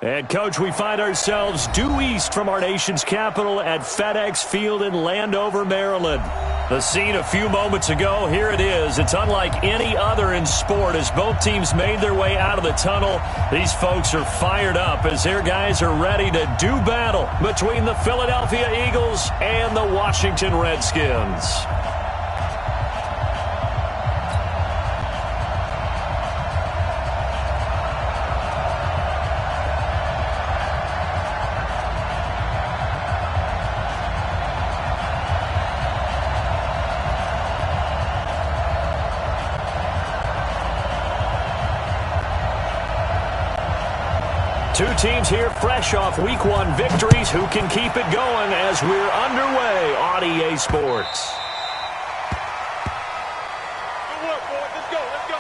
And, Coach, we find ourselves due east from our nation's capital at FedEx Field in Landover, Maryland. The scene a few moments ago, here it is. It's unlike any other in sport as both teams made their way out of the tunnel. These folks are fired up as their guys are ready to do battle between the Philadelphia Eagles and the Washington Redskins. Two teams here fresh off Week 1 victories. Who can keep it going as we're underway on EA Sports? Good work, boys. Let's go. Let's go.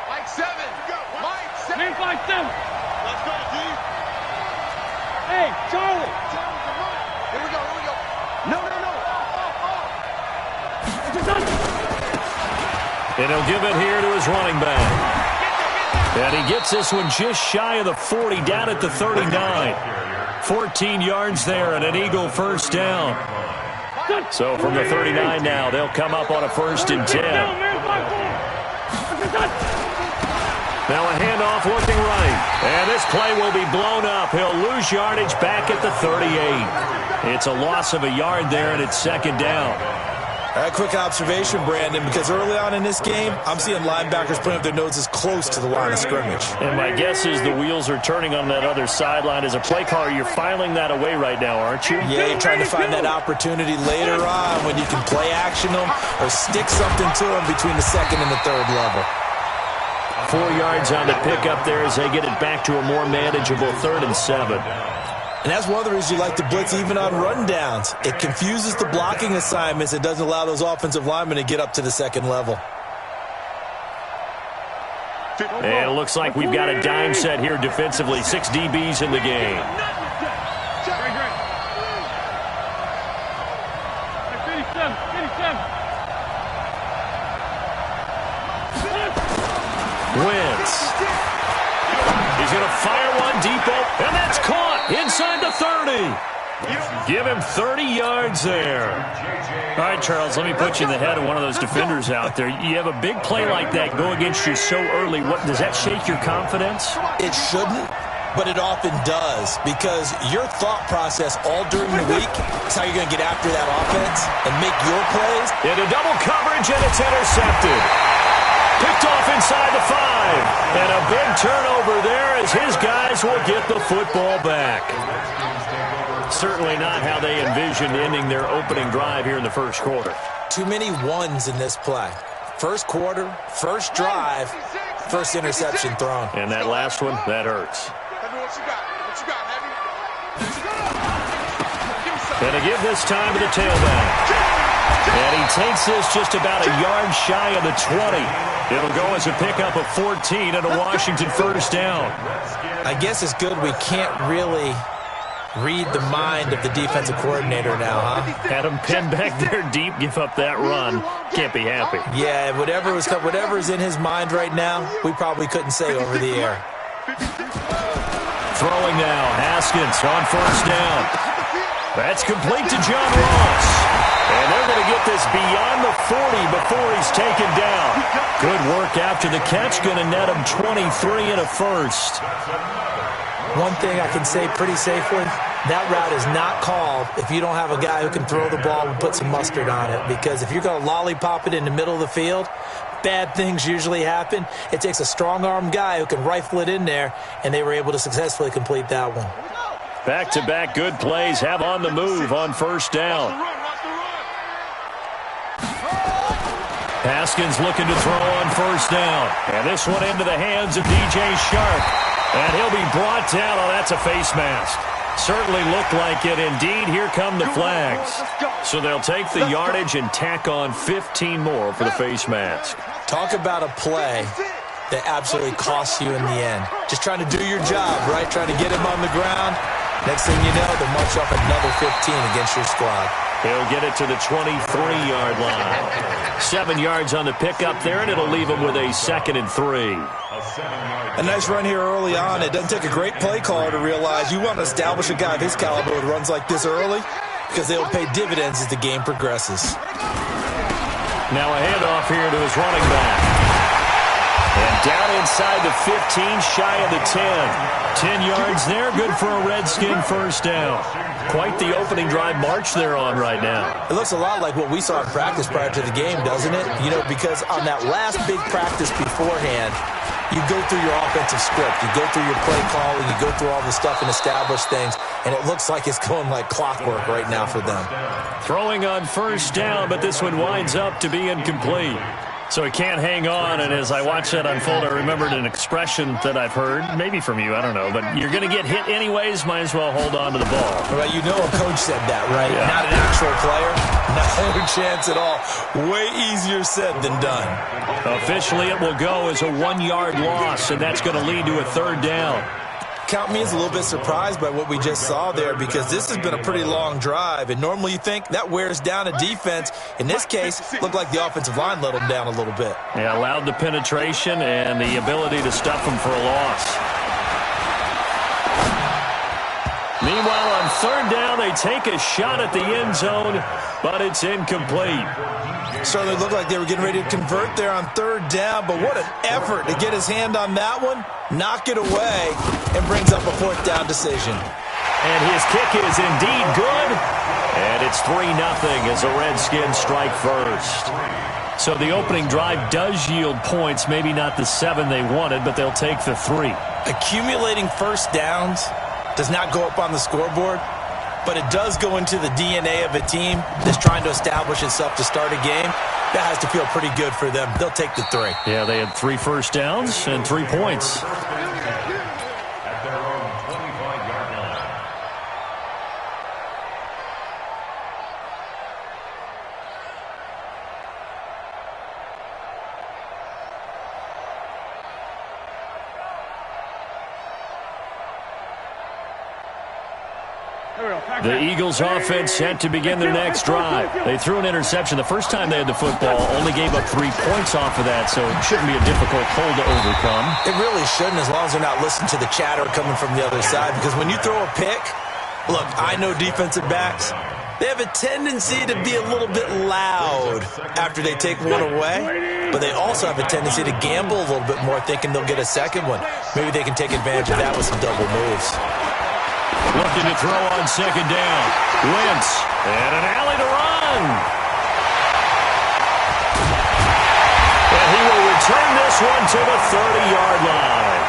Mike 7. Mike 7. Man 5-7. Let's go, G. Hey, Charlie! Here we go, here we go. No. And he'll give it here to his running back. And he gets this one just shy of the 40, down at the 39. 14 yards there and an Eagle first down. So from the 39 now, they'll come up on a 1st and 10. Now a handoff looking right. And this play will be blown up. He'll lose yardage back at the 38. It's a loss of a yard there, and it's 2nd down. A quick observation, Brandon, because early on in this game, I'm seeing linebackers putting up their noses close to the line of scrimmage. And my guess is the wheels are turning on that other sideline. As a play caller, you're filing that away right now, aren't you? Yeah, you're trying to find that opportunity later on when you can play action them or stick something to them between the 2nd and the 3rd level. 4 yards on the pickup there as they get it back to a more manageable 3rd and 7. And that's one of the reasons you like to blitz even on rundowns. It confuses the blocking assignments. It doesn't allow those offensive linemen to get up to the 2nd level. And it looks like we've got a dime set here defensively. 6 DBs in the game. Wentz. He's going to fire one deep, and that's caught inside the 30. Give him 30 yards there. All right, Charles, let me put you in the head of one of those defenders out there. You have a big play like that go against you so early. What does that shake your confidence? It shouldn't, but it often does, because your thought process all during the week is how you're going to get after that offense and make your plays. Into double coverage, and it's intercepted. Picked off inside the 5. And a big turnover there as his guys will get the football back. Certainly not how they envisioned ending their opening drive here in the 1st quarter. Too many ones in this play. 1st quarter, 1st drive, 1st interception thrown. And that last one, that hurts. And to give this time to the tailback. And he takes this just about a yard shy of the 20. It'll go as a pickup of 14 and a Washington 1st down. I guess it's good we can't really read the mind of the defensive coordinator now, huh? Had him pinned back there deep, give up that run. Can't be happy. Yeah, whatever's in his mind right now, we probably couldn't say over the air. Throwing now, Haskins on 1st down. That's complete to John Ross. And they're going to get this beyond the 40 before he's taken down. Good work after the catch. Going to net him 23 and a 1st. One thing I can say pretty safely, that route is not called if you don't have a guy who can throw the ball and put some mustard on it. Because if you're going to lollipop it in the middle of the field, bad things usually happen. It takes a strong-armed guy who can rifle it in there, and they were able to successfully complete that one. Back-to-back good plays have on the move on 1st down. Haskins looking to throw on 1st down. And this one into the hands of DJ Shark. And he'll be brought down. Oh, that's a face mask. Certainly looked like it. Indeed, here come the flags. So they'll take the yardage and tack on 15 more for the face mask. Talk about a play that absolutely costs you in the end. Just trying to do your job, right? Trying to get him on the ground. Next thing you know, they'll march off another 15 against your squad. He'll get it to the 23-yard line. 7 yards on the pickup there, and it'll leave him with a 2nd and 3. A nice run here early on. It doesn't take a great play caller to realize you want to establish a guy of his caliber with runs like this early because they'll pay dividends as the game progresses. Now a handoff here to his running back. And down inside the 15, shy of the 10. 10 yards there, good for a Redskin first down. Quite the opening drive march they're on right now. It looks a lot like what we saw in practice prior to the game, doesn't it? You know, because on that last big practice beforehand, you go through your offensive script, you go through your play calling, you go through all the stuff and establish things, and it looks like it's going like clockwork right now for them. Throwing on first down, but this one winds up to be incomplete. So he can't hang on, and as I watched that unfold, I remembered an expression that I've heard, maybe from you, I don't know, but you're going to get hit anyways, might as well hold on to the ball. Well, you know a coach said that, right? Yeah. Not an actual player. No chance at all. Way easier said than done. Officially, it will go as a 1-yard loss, and that's going to lead to a 3rd down. Count me as a little bit surprised by what we just saw there because this has been a pretty long drive, and normally you think that wears down a defense. In this case, it looked like the offensive line let them down a little bit. Yeah, allowed the penetration and the ability to stuff them for a loss. Meanwhile, on 3rd down, they take a shot at the end zone, but it's incomplete. Certainly looked like they were getting ready to convert there on 3rd down, but what an effort to get his hand on that one, knock it away, and brings up a 4th down decision. And his kick is indeed good, and it's 3-0 as the Redskins strike first. So the opening drive does yield points, maybe not the 7 they wanted, but they'll take the 3. Accumulating first downs does not go up on the scoreboard, but it does go into the DNA of a team that's trying to establish itself to start a game. That has to feel pretty good for them. They'll take the 3. Yeah, they had 3 first downs and 3 points. The Eagles offense set to begin their next drive. They threw an interception the first time they had the football, only gave up 3 points off of that, so it shouldn't be a difficult hole to overcome. It really shouldn't, as long as they're not listening to the chatter coming from the other side, because when you throw a pick, look, I know defensive backs, they have a tendency to be a little bit loud after they take one away, but they also have a tendency to gamble a little bit more, thinking they'll get a second one. Maybe they can take advantage of that with some double moves. Looking to throw on 2nd down. Wentz, and an alley to run. And he will return this one to the 30-yard line.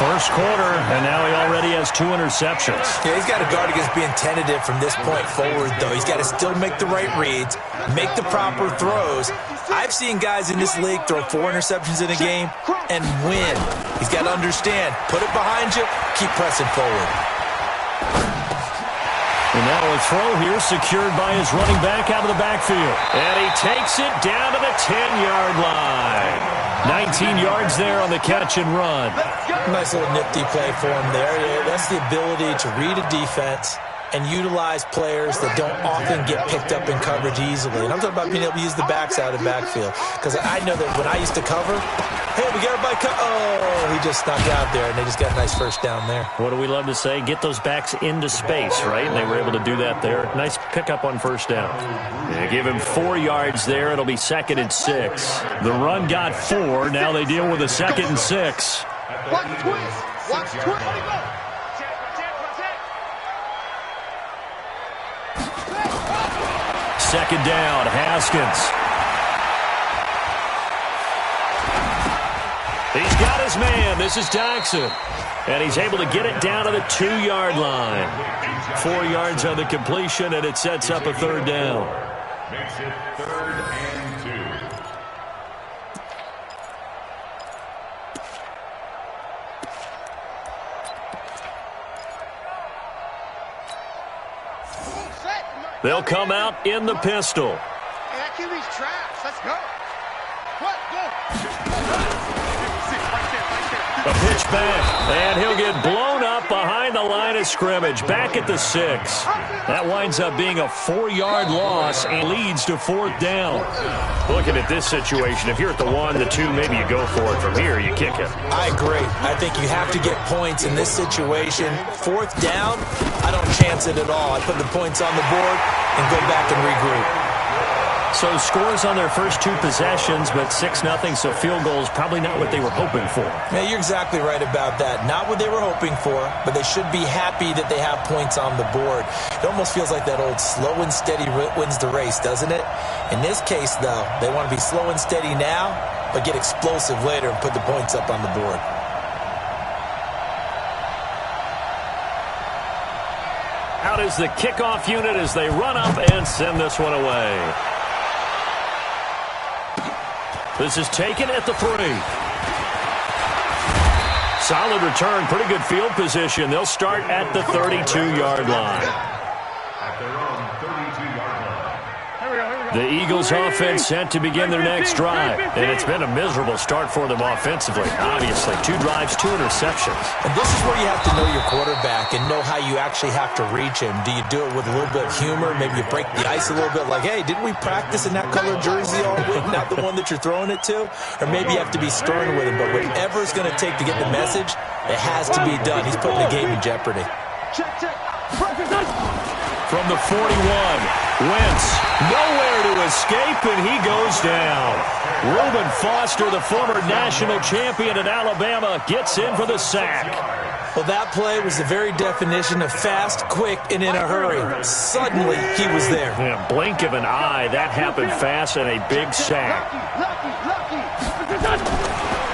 First quarter, and now he already has 2 interceptions. Yeah, he's got to guard against being tentative from this point forward, though. He's got to still make the right reads, make the proper throws. I've seen guys in this league throw 4 interceptions in a game and win. He's got to understand, put it behind you, keep pressing forward. And now a throw here secured by his running back out of the backfield. And he takes it down to the 10-yard line. 19 yards there on the catch and run. Nice little nifty play for him there. Yeah, that's the ability to read a defense and utilize players that don't often get picked up in coverage easily. And I'm talking about being able to use the backside of the backfield. Because I know that when I used to cover, hey, we got everybody oh, he just snuck out there, and they just got a nice first down there. What do we love to say? Get those backs into space, right? And they were able to do that there. Nice pickup on first down. They give him 4 yards there. It'll be 2nd and 6. The run got 4. Now they deal with a 2nd and 6. Watch twist. Watch twist. Second down, Haskins. He's got his man. This is Jackson. And he's able to get it down to the 2-yard line. 4 yards on the completion, and it sets up a 3rd down. Makes it 3rd and 2. They'll come out in the pistol. Hey, that QB's trash. Let's go. What? Go. Right there. A pitch back, and he'll get blown up behind the line of scrimmage, back at the 6. That winds up being a 4-yard loss and leads to 4th down. Looking at this situation, if you're at the 1, the 2, maybe you go for it. From here, you kick it. I agree. I think you have to get points in this situation. 4th down, I don't chance it at all. I put the points on the board and go back and regroup. So scores on their first 2 possessions, but 6-0, so field goals probably not what they were hoping for. Yeah, you're exactly right about that. Not what they were hoping for, but they should be happy that they have points on the board. It almost feels like that old slow and steady wins the race, doesn't it? In this case, though, they want to be slow and steady now, but get explosive later and put the points up on the board. Out is the kickoff unit as they run up and send this one away. This is taken at the 3. Solid return, pretty good field position. They'll start at the 32-yard line. At their own 32-yard line. The Eagles offense set to begin their next drive, and it's been a miserable start for them offensively. Obviously, 2 drives, 2 interceptions. And this is where you have to know your quarterback and know how you actually have to reach him. Do you do it with a little bit of humor? Maybe you break the ice a little bit like, hey, didn't we practice in that colored jersey all week, not the one that you're throwing it to? Or maybe you have to be stern with him, but whatever it's going to take to get the message, it has to be done. He's putting the game in jeopardy. From the 41, Wentz, nowhere to escape, and he goes down. Reuben Foster, the former national champion at Alabama, gets in for the sack. Well, that play was the very definition of fast, quick, and in a hurry. Suddenly, he was there. Yeah, blink of an eye, that happened fast, and a big sack.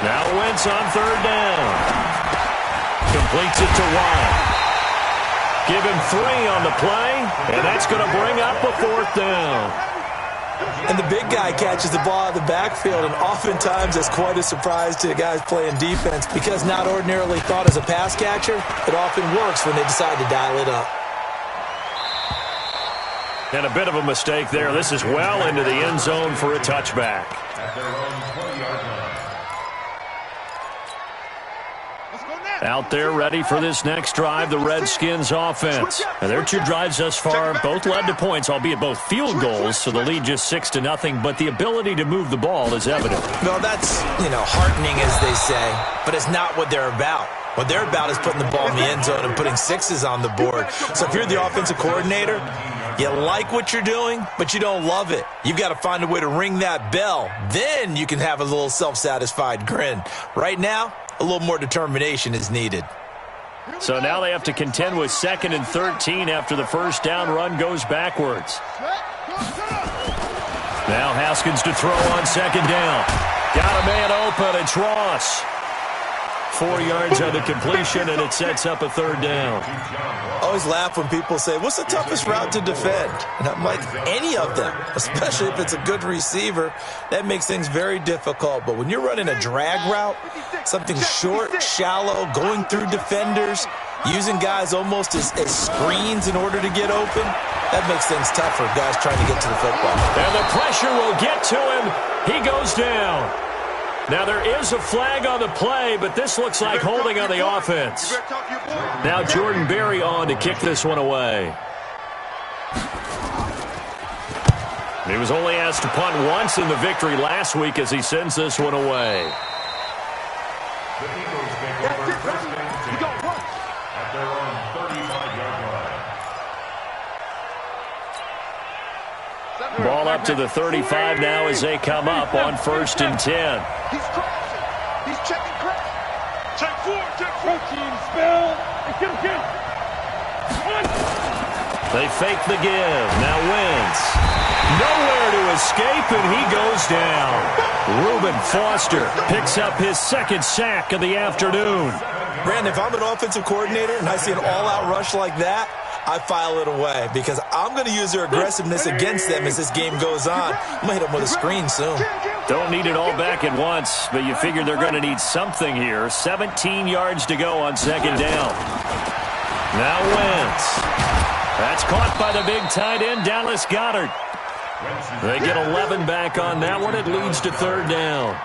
Now Wentz on 3rd down. Completes it to Watt. Give him 3 on the play, and that's going to bring up a 4th down. And the big guy catches the ball out of the backfield, and oftentimes that's quite a surprise to the guys playing defense because not ordinarily thought as a pass catcher, it often works when they decide to dial it up. And a bit of a mistake there. This is well into the end zone for a touchback. At their own 20-yard line. Out there ready for this next drive, the Redskins offense. And their 2 drives thus far both led to points, albeit both field goals, so the lead just 6-0, but the ability to move the ball is evident. Well, that's, heartening, as they say, but it's not what they're about. What they're about is putting the ball in the end zone and putting 6s on the board. So if you're the offensive coordinator, you like what you're doing, but you don't love it. You've got to find a way to ring that bell. Then you can have a little self-satisfied grin. Right now, a little more determination is needed. So now they have to contend with 2nd and 13 after the first down run goes backwards. Now Haskins to throw on 2nd down. Got a man open. It's Ross. 4 yards on the completion, and it sets up a 3rd down. I always laugh when people say, what's the toughest route to defend? And I'm like, any of them, especially if it's a good receiver. That makes things very difficult. But when you're running a drag route, something short, shallow, going through defenders, using guys almost as screens in order to get open, that makes things tougher, guys trying to get to the football. And the pressure will get to him. He goes down. Now, there is a flag on the play, but this looks like holding on the offense. Now Jordan Berry on to kick this one away. He was only asked to punt once in the victory last week as he sends this one away. The Eagles take over 1st and 10 at their own 35-yard line. Ball up to the 35 now as they come up on 1st and 10. He's crashing. He's checking crash. Check 4, check 4. Team spell. And get him. They fake the give. Now Wentz. Nowhere to escape, and he goes down. Reuben Foster picks up his 2nd sack of the afternoon. Brandon, if I'm an offensive coordinator and I see an all-out rush like that, I file it away because I'm going to use their aggressiveness against them as this game goes on. I'm going to hit them with a screen soon. Don't need it all back at once, but you figure they're going to need something here. 17 yards to go on 2nd down. Now Wentz. That's caught by the big tight end, Dallas Goedert. They get 11 back on that one. It leads to 3rd down.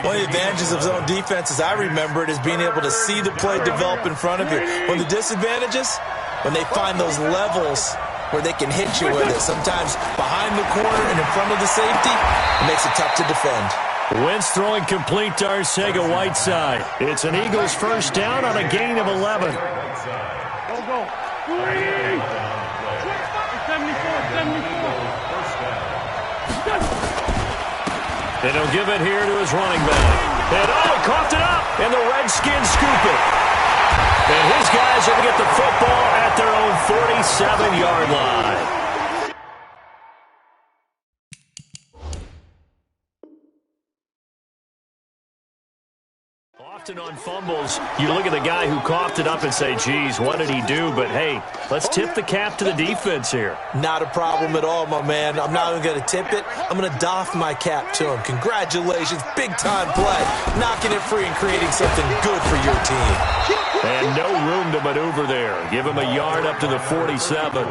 One of the advantages of zone defense, as I remember it, is being able to see the play develop in front of you. One of the disadvantages, when they find those levels where they can hit you with it, sometimes behind the corner and in front of the safety, it makes it tough to defend. Wentz throwing complete to Arcega-Whiteside. It's an Eagles first down on a gain of 11. Go, go. 74. And he'll give it here to his running back. And he coughed it up, and the Redskins scoop it. And his guys are going to get the football at their own 47-yard line. Often on fumbles, you look at the guy who coughed it up and say, geez, what did he do? But, hey, let's tip the cap to the defense here. Not a problem at all, my man. I'm not even going to tip it. I'm going to doff my cap to him. Congratulations. Big-time play. Knocking it free and creating something good for your team. And no room to maneuver there. Give him a yard up to the 47.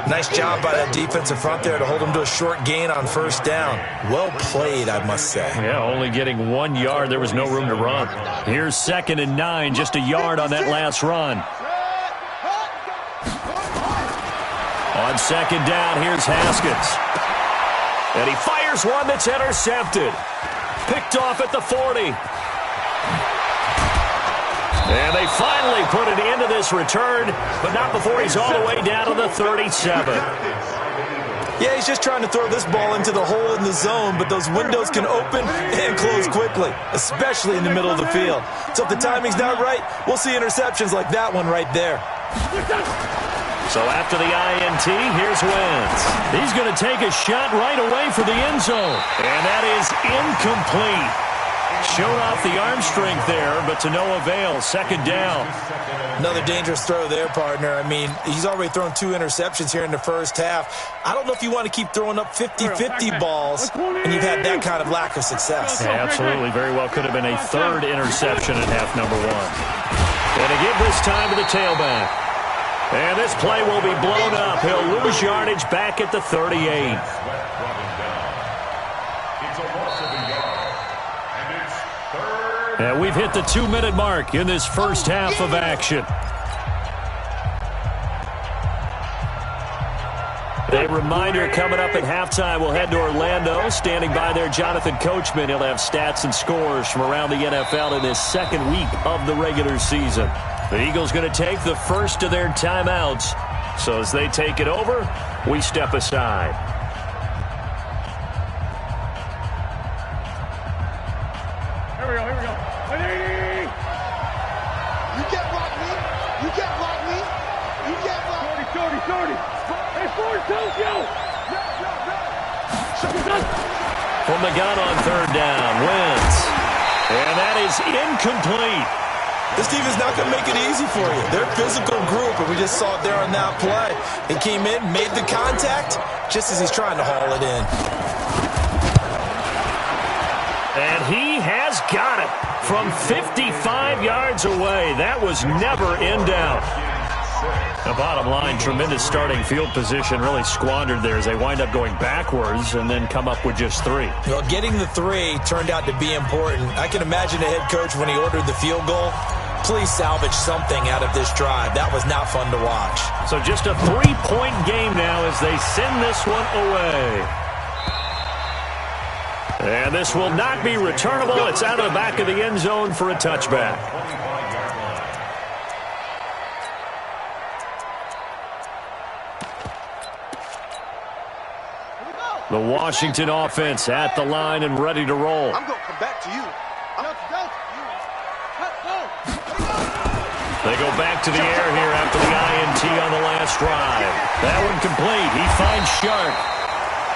Nice job by that defensive front there to hold him to a short gain on first down. Well played, I must say. Yeah, only getting 1 yard. There was no room to run. Here's 2nd and 9, just a yard on that last run. On 2nd down, here's Haskins. And he fires one that's intercepted. Picked off at the 40. And they finally put an end to this return, but not before he's all the way down to the 37. Yeah, he's just trying to throw this ball into the hole in the zone, but those windows can open and close quickly, especially in the middle of the field. So if the timing's not right, we'll see interceptions like that one right there. So after the INT, here's Wentz. He's going to take a shot right away for the end zone. And that is incomplete. Showed off the arm strength there, but to no avail. 2nd down. Another dangerous throw there, partner. I mean, he's already thrown 2 interceptions here in the first half. I don't know if you want to keep throwing up 50-50 balls when you've had that kind of lack of success. Yeah, absolutely. Very well could have been a 3rd interception in half number 1. And to give this time to the tailback. And this play will be blown up. He'll lose yardage back at the 38. And we've hit the 2-minute mark in this first half of action. A reminder coming up at halftime, we'll head to Orlando. Standing by there, Jonathan Coachman. He'll have stats and scores from around the NFL in this 2nd week of the regular season. The Eagles going to take the first of their timeouts. So as they take it over, we step aside. Here we go. You can't block me. You can't block me. You can't block me. 30. Hey, Ford, don't go. From the gun on 3rd down, Wentz. And that is incomplete. This team is not going to make it easy for you. They're a physical group, and we just saw it there on that play. He came in, made the contact, just as he's trying to haul it in. And he has got it from 55 yards away. That was never in doubt. The bottom line, tremendous starting field position, really squandered there as they wind up going backwards and then come up with just 3. Well, getting the 3 turned out to be important. I can imagine the head coach when he ordered the field goal. Please salvage something out of this drive. That was not fun to watch. So just a 3-point game now as they send this one away. And this will not be returnable. It's out of the back of the end zone for a touchback. The Washington offense at the line and ready to roll. I'm going to come back to you. They go back to the air here after the INT on the last drive. That one complete. He finds Sharp.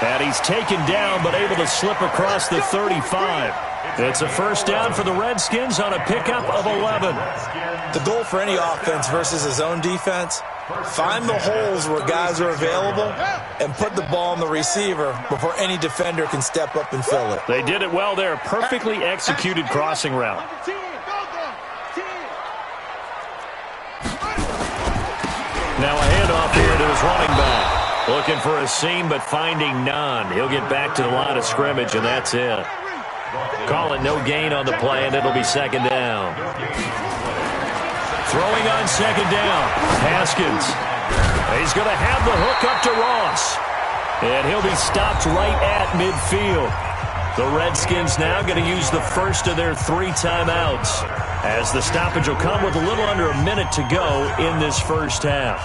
And he's taken down but able to slip across the 35. It's a first down for the Redskins on a pickup of 11. The goal for any offense versus a zone defense, find the holes where guys are available and put the ball on the receiver before any defender can step up and fill it. They did it well there. Perfectly executed crossing route. Now a handoff here to his running back. Looking for a seam, but finding none. He'll get back to the line of scrimmage, and that's it. Call it no gain on the play, and it'll be second down. Throwing on second down, Haskins. He's going to have the hook up to Ross. And he'll be stopped right at midfield. The Redskins now going to use the first of their 3 timeouts, as the stoppage will come with a little under a minute to go in this first half.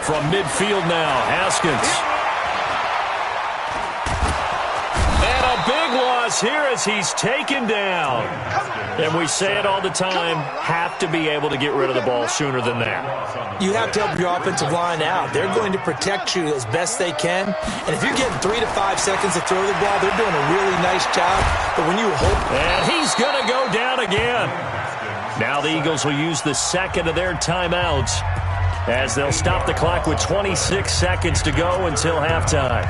From midfield now, Haskins. And a big loss here as he's taken down. And we say it all the time, have to be able to get rid of the ball sooner than that. You have to help your offensive line out. They're going to protect you as best they can. And if you're getting 3 to 5 seconds to throw the ball, they're doing a really nice job. But when you hope... And he's going to go down again. Now the Eagles will use the second of their timeouts, as they'll stop the clock with 26 seconds to go until halftime.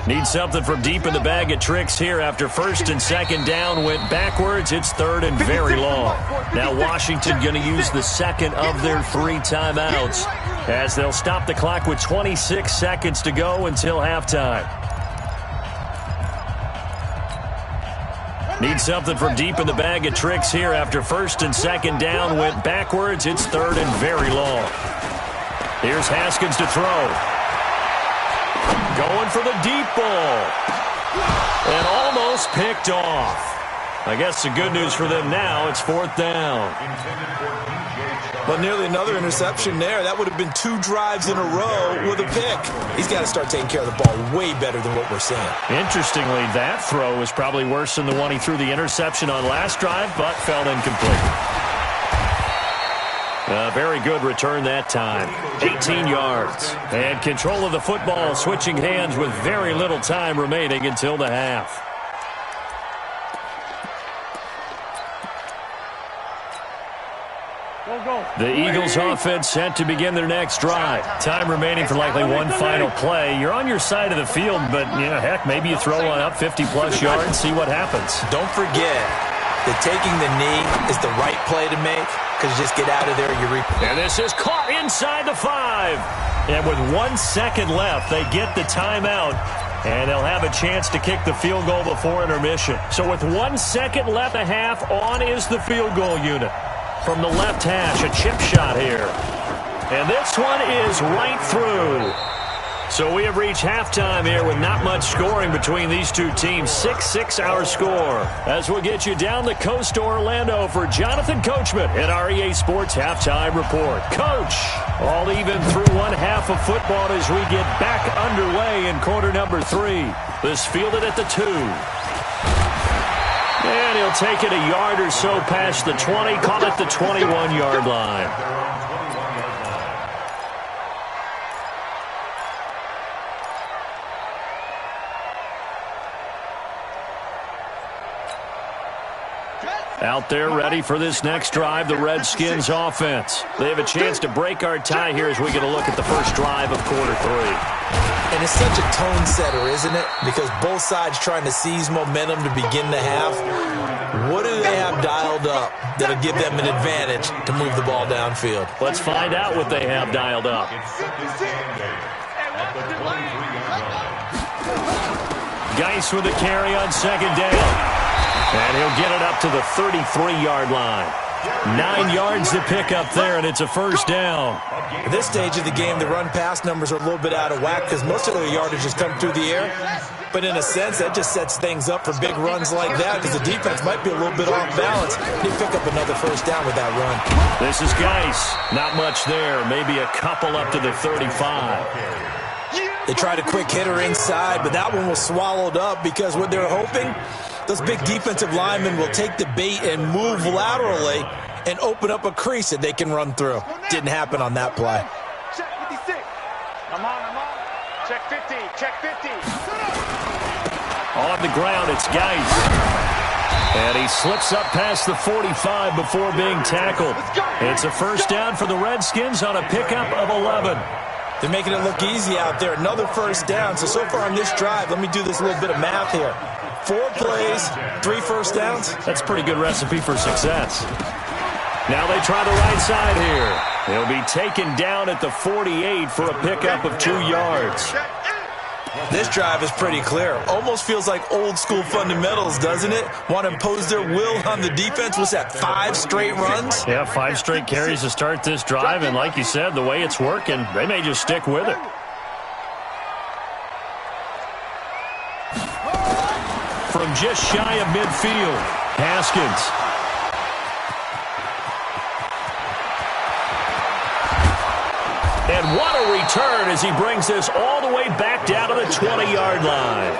Need something from deep in the bag of tricks here after first and second down went backwards. It's third and very long. Now Washington going to use the second of their 3 timeouts, as they'll stop the clock with 26 seconds to go until halftime. Need something from deep in the bag of tricks here after first and second down went backwards. It's third and very long. Here's Haskins to throw. Going for the deep ball. And almost picked off. I guess the good news for them now, it's 4th down. But nearly another interception there. That would have been 2 drives in a row with a pick. He's got to start taking care of the ball way better than what we're seeing. Interestingly, that throw was probably worse than the one he threw the interception on last drive, but fell incomplete. A very good return that time. 18 yards. And control of the football, switching hands with very little time remaining until the half. The Eagles offense set to begin their next drive. Time remaining for likely one final play. You're on your side of the field, but, heck, maybe you throw one up 50-plus yards, see what happens. Don't forget that taking the knee is the right play to make, because you just get out of there, and this is caught inside the 5. And with 1 second left, they get the timeout, and they'll have a chance to kick the field goal before intermission. So with 1 second left a half, on is the field goal unit. From the left hash, a chip shot here. And this one is right through. So we have reached halftime here with not much scoring between these two teams. 6-6 our score. As we'll get you down the coast to Orlando for Jonathan Coachman at our EA Sports Halftime Report. Coach, all even through one half of football as we get back underway in quarter number 3. This fielded at the 2. And he'll take it a yard or so past the 20, call it the 21-yard line. Out there ready for this next drive, the Redskins offense. They have a chance to break our tie here as we get a look at the first drive of quarter 3. And it's such a tone setter, isn't it? Because both sides trying to seize momentum to begin the half. What do they have dialed up that'll give them an advantage to move the ball downfield? Let's find out what they have dialed up. Geis with a carry on second down. And he'll get it up to the 33-yard line. 9 yards to pick up there, and it's a first down. At this stage of the game, the run-pass numbers are a little bit out of whack because most of their yardage has come through the air. But in a sense, that just sets things up for big runs like that because the defense might be a little bit off balance. They pick up another first down with that run. This is Geis. Not much there. Maybe a couple up to the 35. They tried a quick hitter inside, but that one was swallowed up because what they're hoping, those big defensive linemen will take the bait and move laterally and open up a crease that they can run through. Didn't happen on that play. Check 56. I'm on. Check 50. Check 50. On the ground, it's Geis. And he slips up past the 45 before being tackled. It's a first down for the Redskins on a pickup of 11. They're making it look easy out there. Another first down. So far on this drive, let me do this little bit of math here. 4 plays, 3 first downs. That's a pretty good recipe for success. Now they try the right side here. He'll be taken down at the 48 for a pickup of 2 yards. This drive is pretty clear. Almost feels like old school fundamentals, doesn't it? Want to impose their will on the defense. What's that, 5 straight runs? Yeah, 5 straight carries to start this drive, and like you said, the way it's working, they may just stick with it. From just shy of midfield, Haskins. And what a return as he brings this all the way back down to the 20-yard line.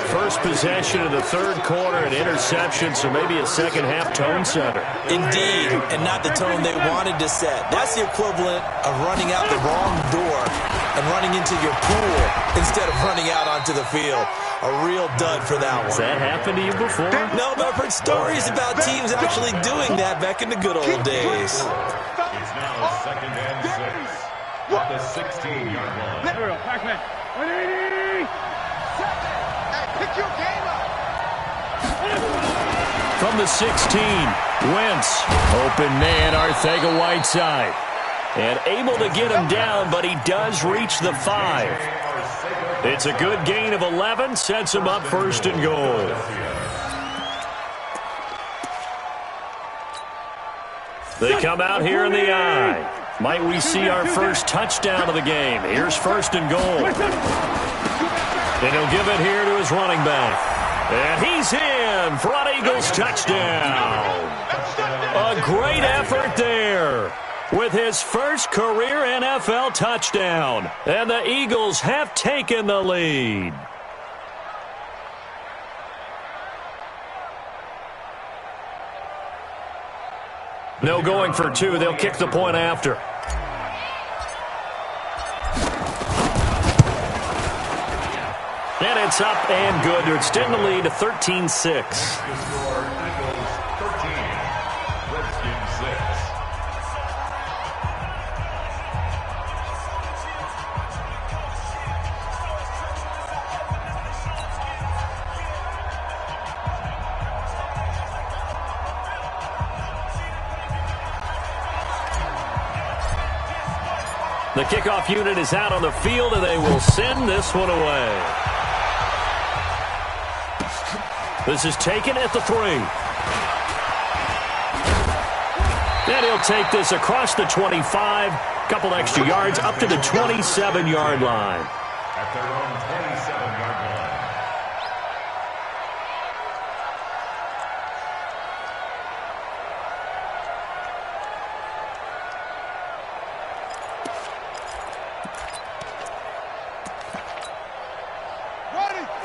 First possession of the third quarter, an interception, so maybe a second-half tone setter. Indeed, and not the tone they wanted to set. That's the equivalent of running out the wrong door and running into your pool instead of running out onto the field. A real dud for that one. Has that happened to you before? No, but I've heard stories about teams actually doing that back in the good old days. It's now 2nd and 6 at the 16-yard line. Pick your game up. From the 16, Wentz. Open man, Arcega-Whiteside. And able to get him down, but he does reach the 5. It's a good gain of 11, sets him up 1st and goal. They come out here in the eye. Might we see our first touchdown of the game? Here's 1st and goal. And he'll give it here to his running back. And he's in for an Eagles touchdown. A great effort there with his first career NFL touchdown. And the Eagles have taken the lead. No going for 2. They'll kick the point after. And it's up and good to extend the lead to 13-6. The kickoff unit is out on the field, and they will send this one away. This is taken at the 3. And he'll take this across the 25. Couple extra yards up to the 27-yard line. At their own 27-yard line.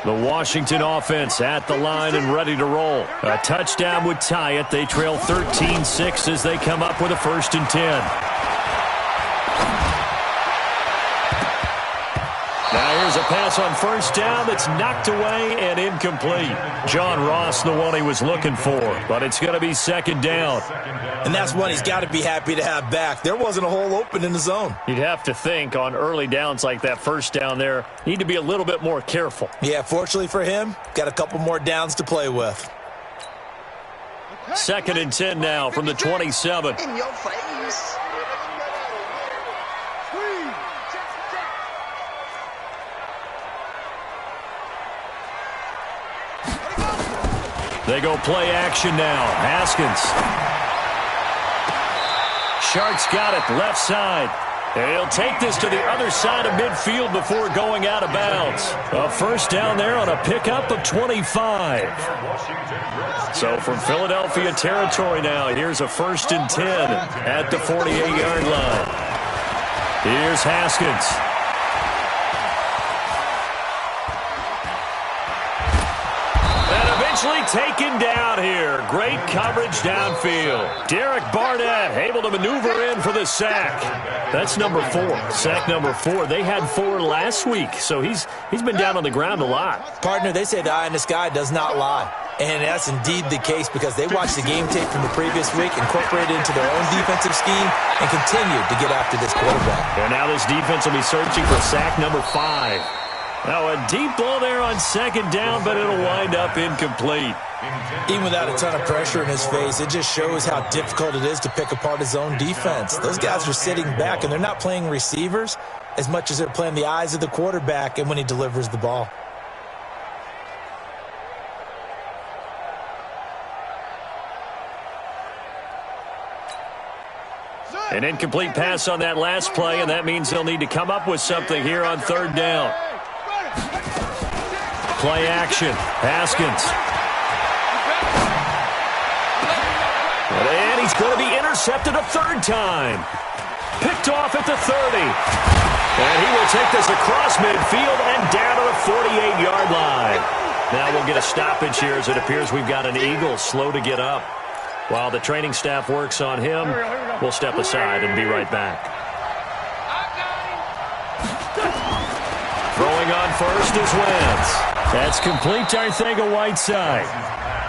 The Washington offense at the line and ready to roll. A touchdown would tie it. They trail 13-6 as they come up with a 1st and 10. Now here's a pass on 1st down that's knocked away and incomplete. John Ross, the one he was looking for, but it's going to be 2nd down. And that's one he's got to be happy to have back. There wasn't a hole open in the zone. You'd have to think on early downs like that 1st down there, need to be a little bit more careful. Yeah, fortunately for him, got a couple more downs to play with. 2nd and 10 now from the 27. In your face. They go play action now. Haskins. Shark's got it left side. And he'll take this to the other side of midfield before going out of bounds. A 1st down there on a pickup of 25. So from Philadelphia territory now, here's a 1st and 10 at the 48-yard line. Here's Haskins. Taken down here. Great coverage downfield. Derek Barnett able to maneuver in for the sack. That's number 4. Sack number 4. They had 4 last week, so he's been down on the ground a lot. Partner, they say the eye in the sky does not lie. And that's indeed the case because they watched the game tape from the previous week, incorporated it into their own defensive scheme, and continued to get after this quarterback. And now this defense will be searching for sack number 5. Now a deep ball there on second down, but it'll wind up incomplete. Even without a ton of pressure in his face, it just shows how difficult it is to pick apart his own defense. Those guys are sitting back, and they're not playing receivers as much as they're playing the eyes of the quarterback and when he delivers the ball. An incomplete pass on that last play, and that means they'll need to come up with something here on third down. Play action. Haskins. And he's going to be intercepted a third time. Picked off at the 30. And he will take this across midfield and down to the 48-yard line. Now we'll get a stoppage here as it appears we've got an Eagle slow to get up. While the training staff works on him, we'll step aside and be right back. Throwing on first is Wentz. That's complete to Arcega-Whiteside.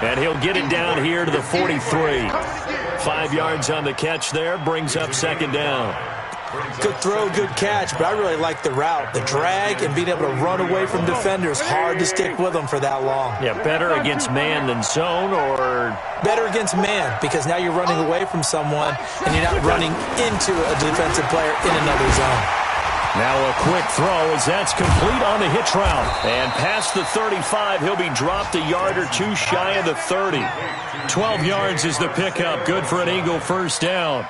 And he'll get it down here to the 43. 5 yards on the catch there, brings up second down. Good throw, good catch, but I really like the route. The drag and being able to run away from defenders, hard to stick with them for that long. Yeah, better against man than zone, or? Better against man, because now you're running away from someone and you're not running into a defensive player in another zone. Now a quick throw as that's complete on the hitch route. And past the 35, he'll be dropped a yard or two shy of the 30. 12 yards is the pickup. Good for an Eagle first down.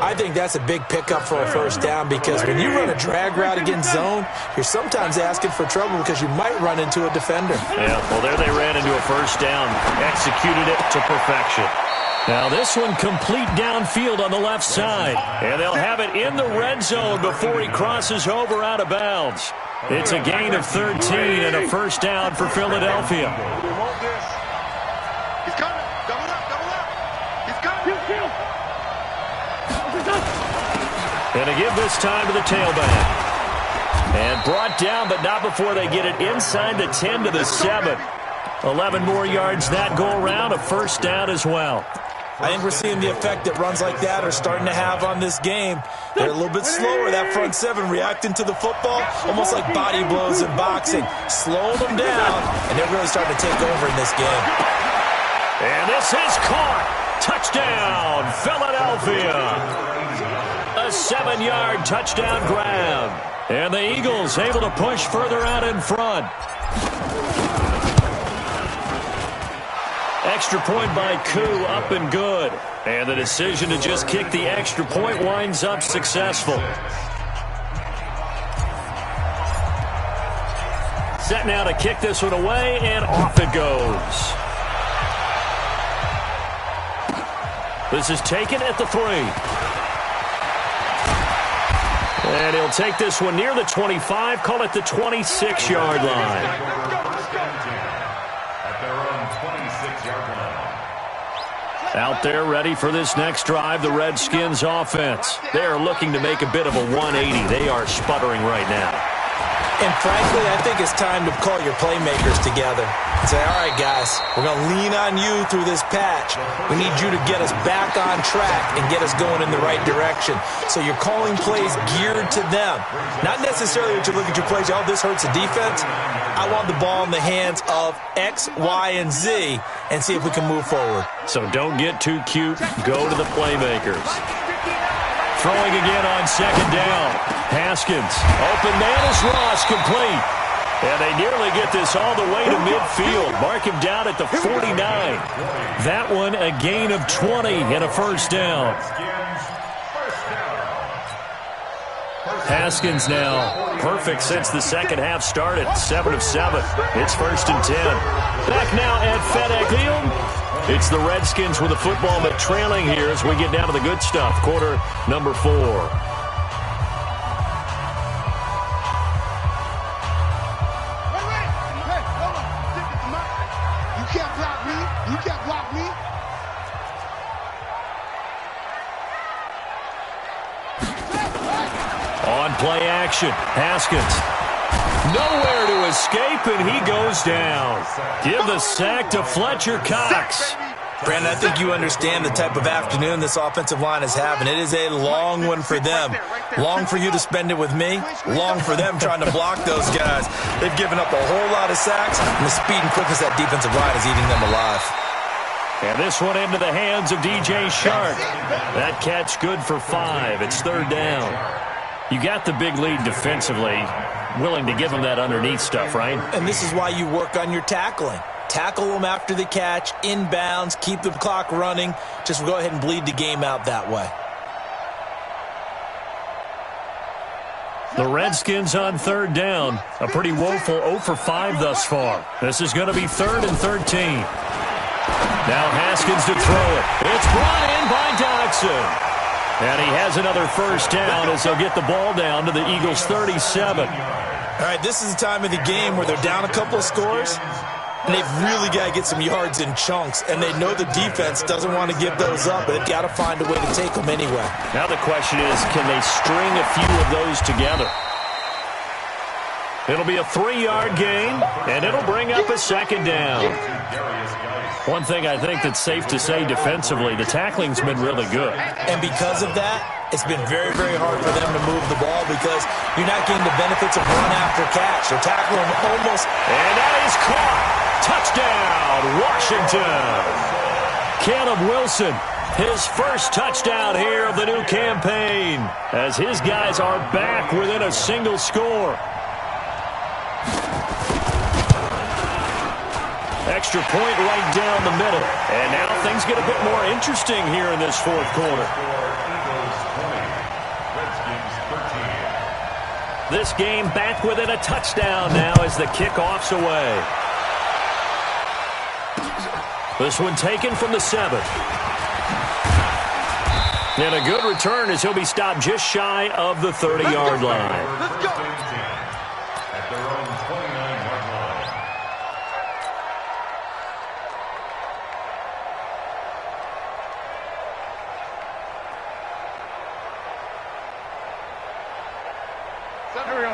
I think that's a big pickup for a first down because when you run a drag route against zone, you're sometimes asking for trouble because you might run into a defender. Yeah, well, there they ran into a first down. Executed it to perfection. Now this one complete downfield on the left side. And they'll have it in the red zone before he crosses over out of bounds. It's a gain of 13 and a first down for Philadelphia. He's coming. Double up. He's coming. And to give this time to the tailback. And brought down, but not before they get it inside the 10 to the 7. 11 more yards that go around, a first down as well. I think we're seeing the effect that runs like that are starting to have on this game. They're a little bit slower, that front seven, reacting to the football, almost like body blows in boxing. Slowing them down, and they're really starting to take over in this game. And this is caught. Touchdown, Philadelphia. A 7-yard touchdown grab. And the Eagles able to push further out in front. Extra point by Koo, up and good. And the decision to just kick the extra point winds up successful. Set now to kick this one away, and off it goes. This is taken at the 3. And he'll take this one near the 25, call it the 26-yard line. Out there ready for this next drive, the Redskins offense. They are looking to make a bit of a 180. They are sputtering right now. And frankly, I think it's time to call your playmakers together and say, all right, guys, we're going to lean on you through this patch. We need you to get us back on track and get us going in the right direction. So you're calling plays geared to them. Not necessarily that you look at your plays, oh, this hurts the defense. I want the ball in the hands of X, Y, and Z and see if we can move forward. So don't get too cute. Go to the playmakers. Throwing again on second down. Haskins. Open man is Ross, complete. And they nearly get this all the way to midfield. Mark him down at the 49. That one a gain of 20 and a first down. Haskins now perfect since the second half started. 7 of 7. It's first and 10. Back now at FedEx Field. It's the Redskins with the football, but trailing here as we get down to the good stuff. Quarter number 4. You can't block me. You can't block me. On play action, Haskins Nowhere to escape, and he goes down. Give the sack to Fletcher Cox. Brandon, I think you understand the type of afternoon this offensive line is having. It is a long one for them. Long for you to spend it with me. Long for them trying to block those guys. They've given up a whole lot of sacks, and the speed and quickness of that defensive line is eating them alive. And this one into the hands of DJ Shark. That catch good for 5. It's 3rd down. You got the big lead defensively. Willing to give them that underneath stuff, right? And this is why you work on your tackling. Tackle them after the catch, inbounds, keep the clock running. Just go ahead and bleed the game out that way. The Redskins on 3rd down. A pretty woeful 0 for 5 thus far. This is going to be 3rd and 13. Now Haskins to throw it. It's brought in by Dodson. And he has another 1st down as they'll get the ball down to the Eagles' 37. All right, this is the time of the game where they're down a couple of scores, and they've really got to get some yards in chunks, and they know the defense doesn't want to give those up, but they've got to find a way to take them anyway. Now the question is, can they string a few of those together? It'll be a 3-yard gain, and it'll bring up a 2nd down. One thing I think that's safe to say defensively, the tackling's been really good. And because of that, it's been very, very hard for them to move the ball because you're not getting the benefits of run after catch. They're tackling almost. And that is caught. Touchdown, Washington. Caleb Wilson, his first touchdown here of the new campaign, as his guys are back within a single score. Extra point right down the middle. And now things get a bit more interesting here in this 4th quarter. This game back within a touchdown now as the kickoff's away. This one taken from the 7th. And a good return as he'll be stopped just shy of the 30-yard line. Let's go. At their own 29-yard line.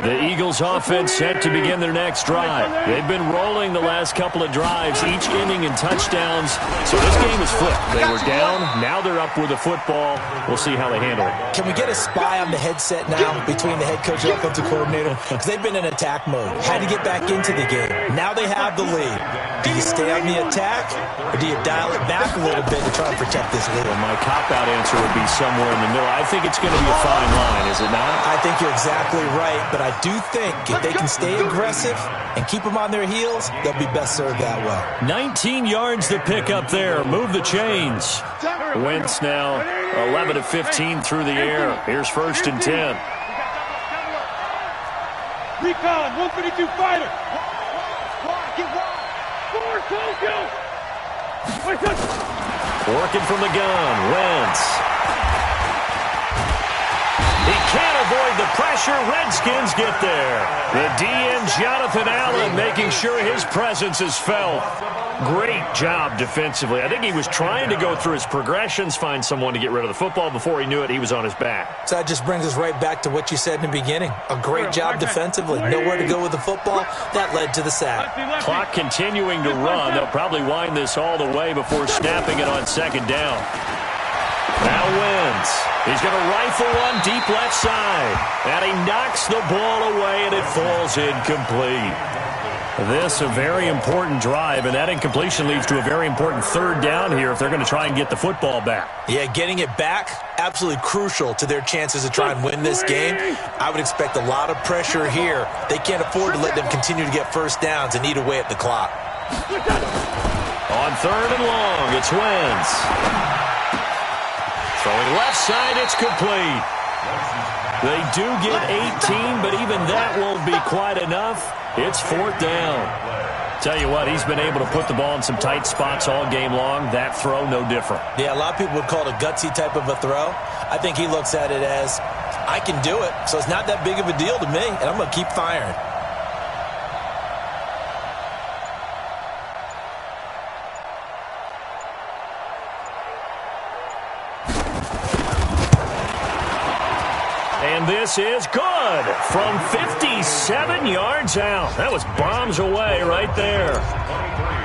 The Eagles offense set to begin their next drive. They've been rolling the last couple of drives, each ending in touchdowns. So this game is flipped. They were down, now they're up with the football. We'll see how they handle it. Can we get a spy on the headset now between the head coach and offensive coordinator? Because they've been in attack mode. Had to get back into the game. Now they have the lead. Do you stay on the attack, or do you dial it back a little bit to try and protect this lead? Well, my cop-out answer would be somewhere in the middle. I think it's going to be a fine line, is it not? I think you're exactly right, but I do think if they can stay aggressive and keep them on their heels, they'll be best served that way. 19 yards to pick up there. Move the chains. Wentz now 11 of 15 through the air. Here's 1st and 10. Recon, 152 fighter. Get wide. Working from the gun. Wentz. He can't avoid the pressure. Redskins get there. The DN, Jonathan Allen, making sure his presence is felt. Great job defensively. I think he was trying to go through his progressions, find someone to get rid of the football. Before he knew it, he was on his back. So that just brings us right back to what you said in the beginning. A great job defensively. Nowhere to go with the football. That led to the sack. Clock continuing to run. They'll probably wind this all the way before snapping it on 2nd down. Now wins. He's going to rifle one deep left side. And he knocks the ball away, and it falls incomplete. This a very important drive, and that incompletion leads to a very important 3rd down here if they're going to try and get the football back. Yeah, getting it back, absolutely crucial to their chances to try and win this game. I would expect a lot of pressure here. They can't afford to let them continue to get 1st downs and eat away at the clock. On 3rd and long, it's Wentz. Throwing left side, it's complete. They do get 18, but even that won't be quite enough. It's 4th down. Tell you what, he's been able to put the ball in some tight spots all game long. That throw, no different. Yeah, a lot of people would call it a gutsy type of a throw. I think he looks at it as, I can do it, so it's not that big of a deal to me, and I'm going to keep firing. And this is good from 57 He's 7 yards out. That was bombs away right there.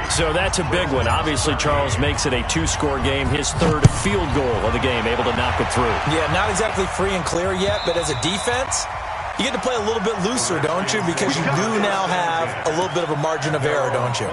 So that's a big one. Obviously, Charles makes it a 2-score game. His 3rd field goal of the game, able to knock it through. Yeah, not exactly free and clear yet, but as a defense, you get to play a little bit looser, don't you? Because you do now have a little bit of a margin of error, don't you?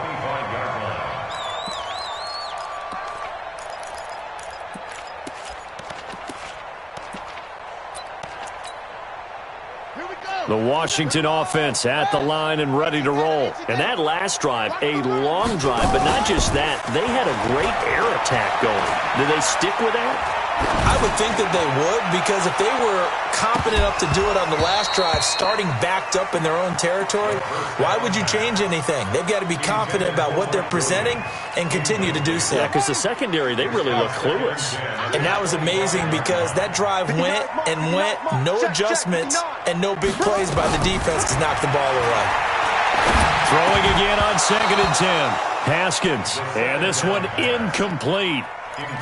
The Washington offense at the line and ready to roll. And that last drive, a long drive, but not just that. They had a great air attack going. Did they stick with that? I would think that they would, because if they were confident enough to do it on the last drive, starting backed up in their own territory, why would you change anything? They've got to be confident about what they're presenting and continue to do so. Yeah, because the secondary, they really look clueless. And that was amazing because that drive went and went, no adjustments and no big plays by the defense to knock the ball away. Throwing again on 2nd and 10. Haskins, and this one incomplete.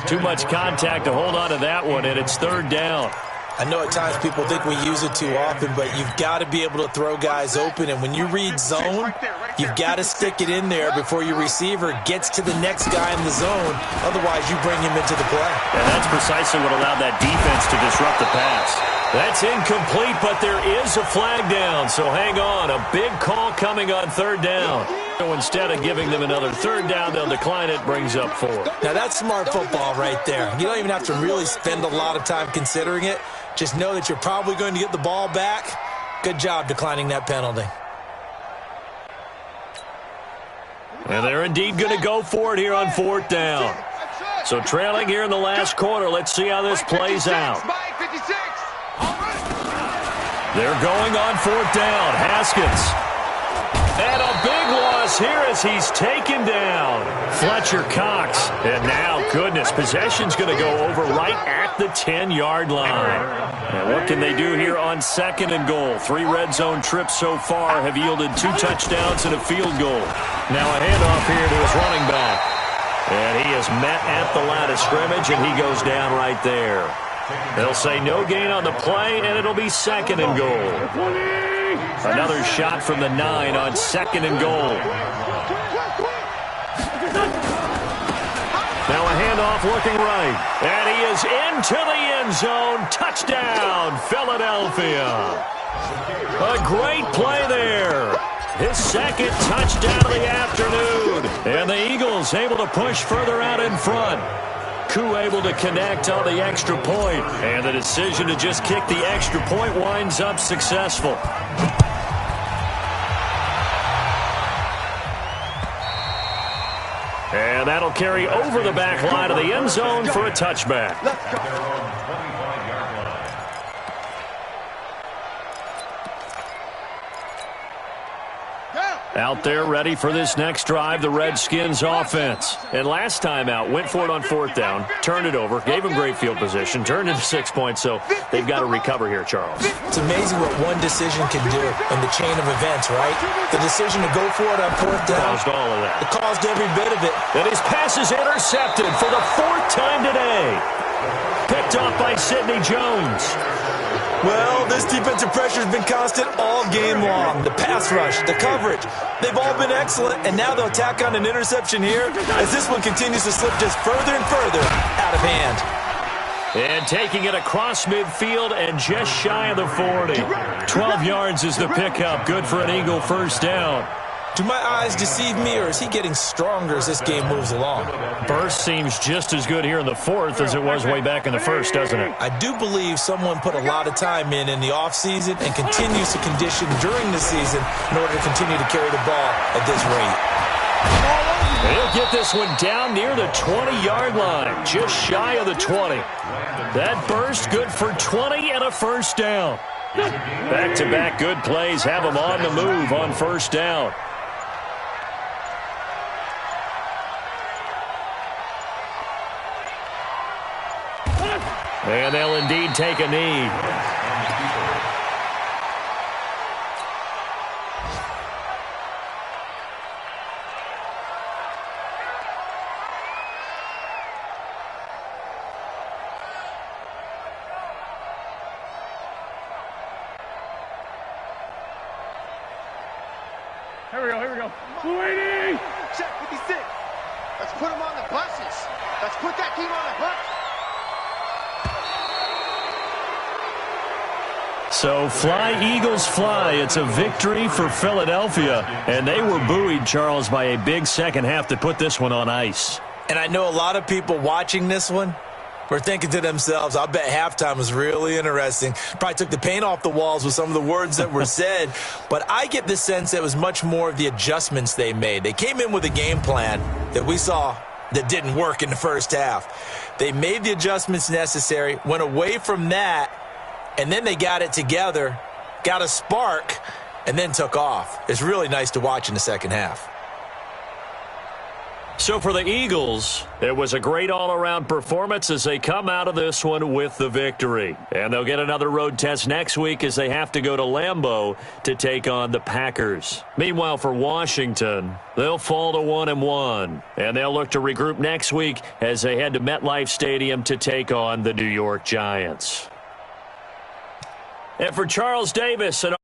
Too much contact to hold on to that one, and it's 3rd down. I know at times people think we use it too often, but you've got to be able to throw guys open. And when you read zone, you've got to stick it in there before your receiver gets to the next guy in the zone. Otherwise, you bring him into the play. And that's precisely what allowed that defense to disrupt the pass. That's incomplete, but there is a flag down, so hang on. A big call coming on 3rd down. So instead of giving them another 3rd down, they'll decline it, brings up 4. Now, that's smart football right there. You don't even have to really spend a lot of time considering it. Just know that you're probably going to get the ball back. Good job declining that penalty. And they're indeed going to go for it here on 4th down. So trailing here in the last quarter, let's see how this plays out. They're going on 4th down. Haskins. And a big loss here as he's taken down. Fletcher Cox. And now, goodness, possession's going to go over right at the 10-yard line. And what can they do here on 2nd and goal? 3 red zone trips so far have yielded 2 touchdowns and a field goal. Now a handoff here to his running back. And he is met at the line of scrimmage, and he goes down right there. They'll say no gain on the play, and it'll be 2nd and goal. Another shot from the 9 on 2nd and goal. Now a handoff looking right. And he is into the end zone. Touchdown, Philadelphia. A great play there. His 2nd touchdown of the afternoon. And the Eagles able to push further out in front. Koo able to connect on the extra point. And the decision to just kick the extra point winds up successful. And that'll carry over the back line of the end zone for a touchback. Out there ready for this next drive, the Redskins offense. And last time out, went for it on 4th down, turned it over, gave them great field position, turned into 6 points, so they've got to recover here, Charles. It's amazing what one decision can do in the chain of events, right? The decision to go for it on 4th down. Caused all of that. It caused every bit of it. And his pass is intercepted for the 4th time today. Picked off by Sidney Jones. Well, this defensive pressure has been constant all game long. The pass rush, the coverage, they've all been excellent, and now they'll tack on an interception here as this one continues to slip just further and further out of hand. And taking it across midfield and just shy of the 40. 12 yards is the pickup. Good for an Eagle 1st down. Do my eyes deceive me, or is he getting stronger as this game moves along? Burst seems just as good here in the 4th as it was way back in the 1st, doesn't it? I do believe someone put a lot of time in the offseason and continues to condition during the season in order to continue to carry the ball at this rate. He'll get this one down near the 20-yard line, just shy of the 20. That burst good for 20 and a 1st down. Back-to-back good plays have them on the move on 1st down. And they'll indeed take a knee. Here we go. 280. Check 56. Let's put them on the buses. Let's put that team on the bus. So fly, Eagles, fly. It's a victory for Philadelphia. And they were buoyed, Charles, by a big second half to put this one on ice. And I know a lot of people watching this one were thinking to themselves, I'll bet halftime was really interesting. Probably took the paint off the walls with some of the words that were said. But I get the sense that it was much more of the adjustments they made. They came in with a game plan that we saw that didn't work in the first half. They made the adjustments necessary, went away from that, and then they got it together, got a spark, and then took off. It's really nice to watch in the second half. So for the Eagles, it was a great all-around performance as they come out of this one with the victory. And they'll get another road test next week as they have to go to Lambeau to take on the Packers. Meanwhile, for Washington, they'll fall to 1-1. And they'll look to regroup next week as they head to MetLife Stadium to take on the New York Giants. And for Charles Davis and